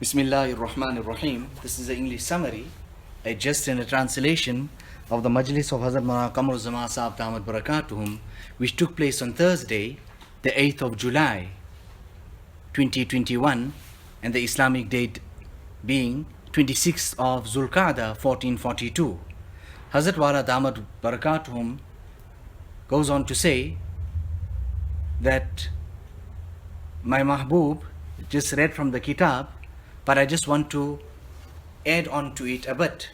Bismillahir Rahmanir Rahim. This is the English summary, just in a translation of the Majlis of Hazrat Maulana Qamaruzzaman Sahab Damat Barakatuhum, which took place on Thursday, the 8th of July, 2021, and the Islamic date being 26th of Zulqa'dah, 1442. Hazrat Wala Damat Barakatuhum goes on to say that my Mahbub just read from the Kitab, but I just want to add on to it a bit.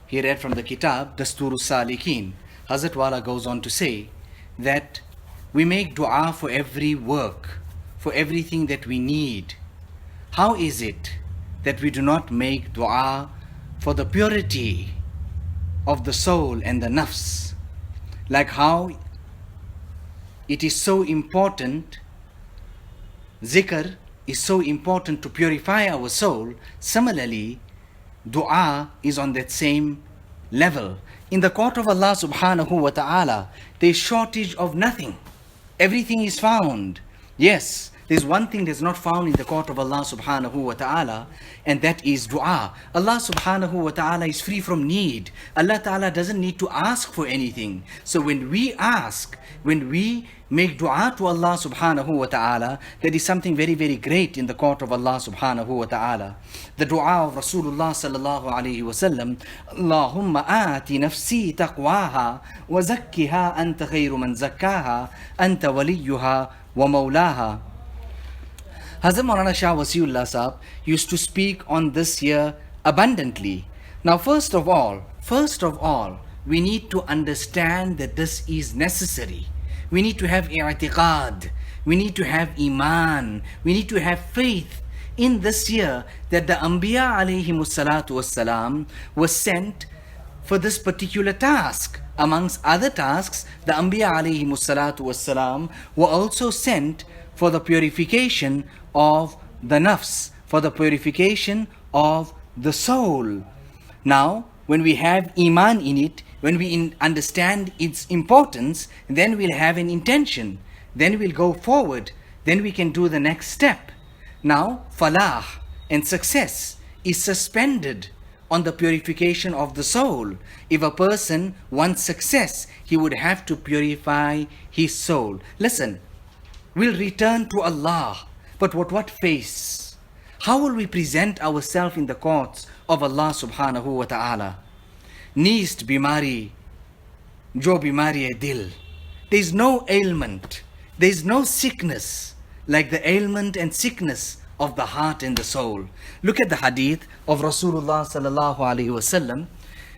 He read from the Kitab, Dasturus Salikin. Hazrat Wala goes on to say that we make dua for every work, for everything that we need. How is it that we do not make dua for the purity of the soul and the nafs? Like how it is so important, zikr is so important to purify our soul. Similarly, dua is on that same level. In the court of Allah subhanahu wa ta'ala, there is shortage of nothing. Everything is found. Yes, there's one thing that's not found in the court of Allah subhanahu wa ta'ala, and that is dua. Allah subhanahu wa ta'ala is free from need. Allah ta'ala doesn't need to ask for anything. So when we ask, when we make dua to Allah subhanahu wa ta'ala, that is something very, very great in the court of Allah subhanahu wa ta'ala. The dua of Rasulullah sallallahu alayhi wa sallam, Allahumma aati nafsi taqwaha wa zakkiha anta khayru man zakkaha anta waliyuha wa mawlaha. Hazrat Maulana Shah Wasiullah Sahab used to speak on this here abundantly. Now first of all, we need to understand that this is necessary. We need to have i'tiqad, we need to have iman, we need to have faith in this year that the Anbiya alayhimus salatu wassalam was sent for this particular task. Amongst other tasks, the Anbiya alayhimus salatu wassalam were also sent for the purification of the nafs, for the purification of the soul. Now, when we have iman in it, when we understand its importance, then we'll have an intention. Then we'll go forward. Then we can do the next step. Now, falah and success is suspended on the purification of the soul. If a person wants success, he would have to purify his soul. Listen, we'll return to Allah, but what face? How will we present ourselves in the courts of Allah subhanahu wa ta'ala? Neest bimari, jo bimari hai dil. There is no ailment, there is no sickness like the ailment and sickness of the heart and the soul. Look at the hadith of Rasulullah sallallahu alaihi wasallam,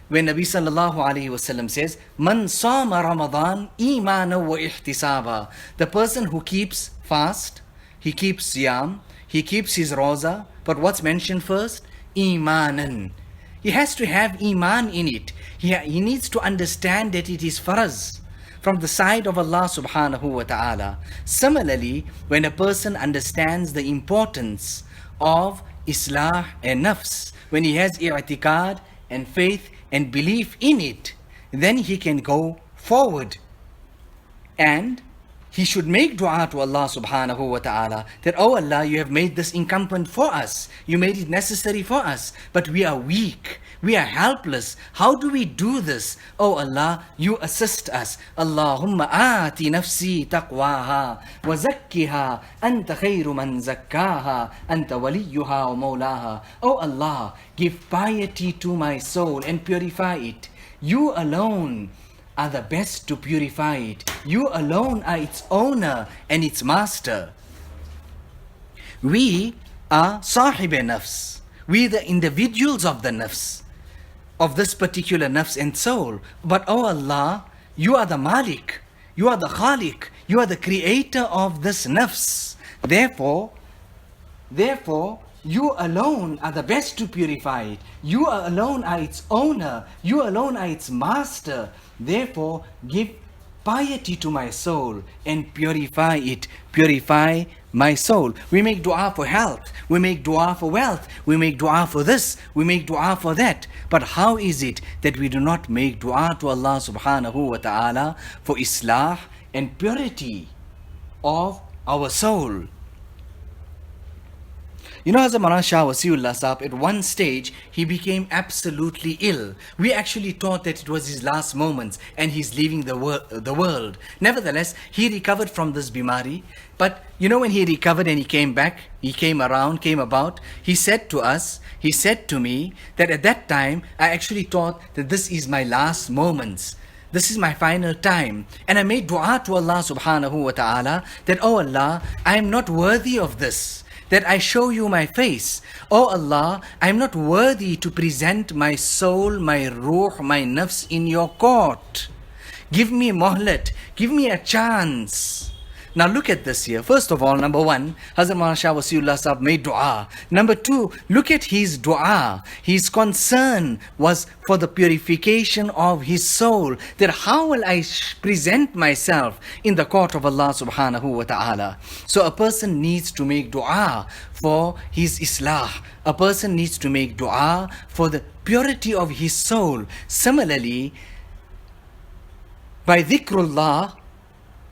when Nabi sallallahu alaihi wasallam says, "Man sama Ramadan imana wa ihtisaba." The person who keeps fast, he keeps siyam, he keeps his roza, but what's mentioned first? Imanan. He has to have iman in it. He needs to understand that it is faraz from the side of Allah subhanahu wa ta'ala. Similarly, when a person understands the importance of islah and nafs, when he has i'tiqad and faith and belief in it, then he can go forward. And he should make dua to Allah subhanahu wa ta'ala that, oh Allah, you have made this incumbent for us. You made it necessary for us. But we are weak. We are helpless. How do we do this? Oh Allah, you assist us. Allahumma aati nafsi taqwaha wa zakkiha anta khayru man zakkaha anta waliyuha wa mawlaha. Oh Allah, give piety to my soul and purify it. You alone are the best to purify it. You alone are its owner and its master. We are sahib nafs. We the individuals of the nafs, of this particular nafs and soul. But oh Allah, you are the Malik, you are the Khaliq, you are the creator of this nafs. Therefore, you alone are the best to purify it. You alone are its owner. You alone are its master. Therefore, give piety to my soul and purify it. Purify my soul. We make dua for health. We make dua for wealth. We make dua for this. We make dua for that. But how is it that we do not make dua to Allah subhanahu wa ta'ala for islah and purity of our soul? You know, Hazrat Maulana Shah Wasiullah Sahab, at one stage, he became absolutely ill. We actually thought that it was his last moments and he's leaving the world. Nevertheless, he recovered from this bimari. But you know, when he recovered and he came back, he came around, came about, he said to us, he said to me that at that time, I actually thought that this is my last moments. This is my final time. And I made dua to Allah subhanahu wa ta'ala that, oh Allah, I am not worthy of this, that I show you my face. Oh Allah, I am not worthy to present my soul, my ruh, my nafs in your court. Give me mohlat, give me a chance. Now look at this here. First of all, number one, Hazrat Maulana Shah Wasiullah Sahab made dua. Number two, look at his dua. His concern was for the purification of his soul. That how will I present myself in the court of Allah subhanahu wa ta'ala. So a person needs to make dua for his islah. A person needs to make dua for the purity of his soul. Similarly, by dhikrullah,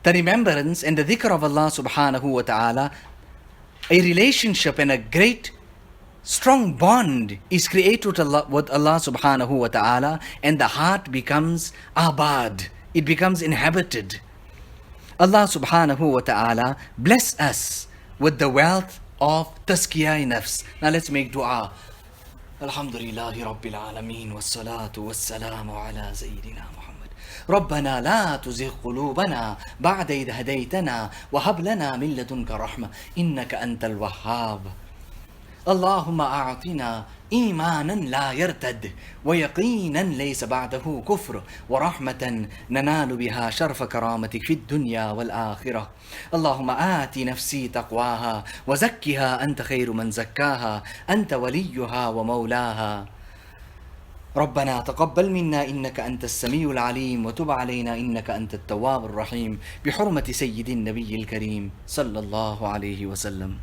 the remembrance and the dhikr of Allah subhanahu wa ta'ala, a relationship and a great strong bond is created with Allah subhanahu wa ta'ala, and the heart becomes abad, it becomes inhabited. Allah subhanahu wa ta'ala bless us with the wealth of tazkiyah nafs. Now let's make dua. Alhamdulillahi Rabbil Alameen, wassalatu wassalamu ala Sayyidina Muhammad. ربنا لا تزغ قلوبنا بعد إذ هديتنا وهب لنا من لدنك رحمة إنك أنت الوهاب. اللهم أعطنا إيمانا لا يرتد ويقينا ليس بعده كفر ورحمة ننال بها شرف كرامتك في الدنيا والآخرة. اللهم آت نفسي تقواها وزكها أنت خير من زكاها أنت وليها ومولاها. ربنا تقبل منا إنك أنت السميع العليم وتب علينا إنك أنت التواب الرحيم بحرمة سيد النبي الكريم صلى الله عليه وسلم.